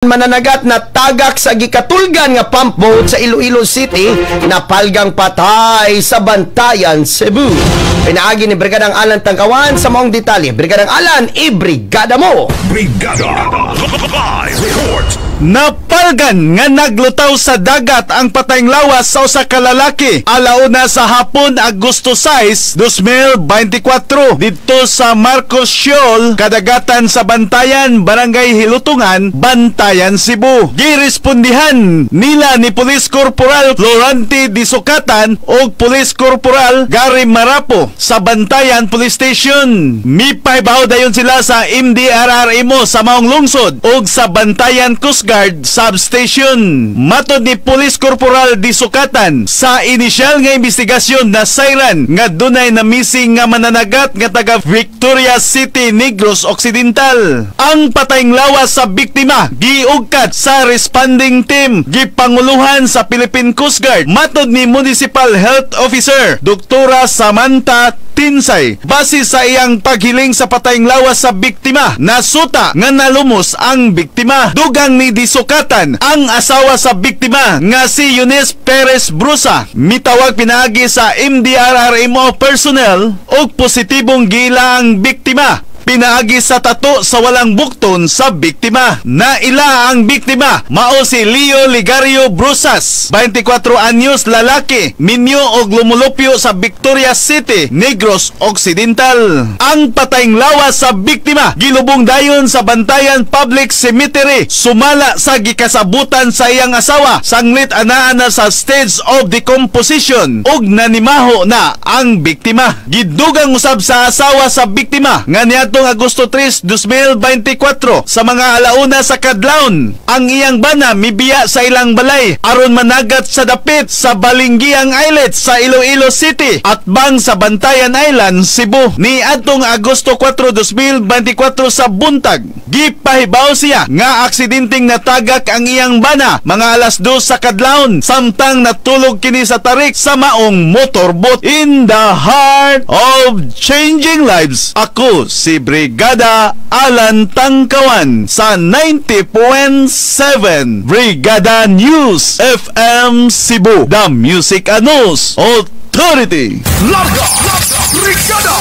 Mananagat na tagak sa gikatulgan nga pump boat sa Iloilo City na palgang patay sa Bantayan, Cebu. Pinaagi ni Brigadang Alan Tangkawan sa maong detalye. Brigadang Alan, ibrigada mo! Brigada Live Report. Napalgan nga naglutaw sa dagat ang patayng lawas sa usa ka lalaki alauna sa hapon Agosto 6, 2024 dito sa Marcos Shoal, kadagatan sa Bantayan, Barangay Hilutungan, Bantayan, Cebu. Girespondihan nila ni Police Corporal Florante Disukatan o Police Corporal Gary Marapo sa Bantayan Police Station. Mipahibaw dayon sila sa MDRRMO sa maong lungsod o sa Bantayan Coast Guard Substation. Matod ni Police Corporal Disukatan, sa inisyal nga investigasyon na sayran nga dunay na missing nga mananagat nga taga Victoria City, Negros Occidental. Ang patayng lawas sa biktima giugkat sa responding team gipanguluhan sa Philippine Coast Guard. Matod ni Municipal Health Officer Dr. Samantha Tinsay, base sa iyang paghiling sa patayng lawas sa biktima, nasuta nga nalumos ang biktima. Dugang ni Disukatan ang asawa sa biktima nga si Eunice Perez Brusa. Mitawag pinaagi sa MDRRMO personnel og positibong gila ang biktima. Pinaagi sa tato sa walang bukton sa biktima. Naila ang biktima mao si Leo Ligario Brusas, 24 anyos, lalaki, minyo og lumulupyo sa Victoria City, Negros Occidental. Ang patayng lawas sa biktima gilubong dayon sa Bantayan Public Cemetery sumala sa gikasabutan sa iyang asawa. Sanglit anaa na sa stage of decomposition ug nanimaho na ang biktima. Gidugang usab sa asawa sa biktima nga niadtong Agosto 3, 2024 sa mga alauna sa kadlawon ang iyang bana mibiya sa ilang balay aron managat sa dapit sa Balinggiang Islet sa Iloilo City at bang sa Bantayan Island, Cebu. Ni adtong Agosto 4, 2024 sa buntag, gipahibaw siya nga aksidenteng natagak ang iyang bana mga alas 2 sa kadlawon samtang natulog kini sa tarik sa maong motorboat. In the heart of changing lives, ako si Brigada Alan Tangkawan sa 90.7 Brigada News FM Cebu, the Music and News Authority. Larga Brigada.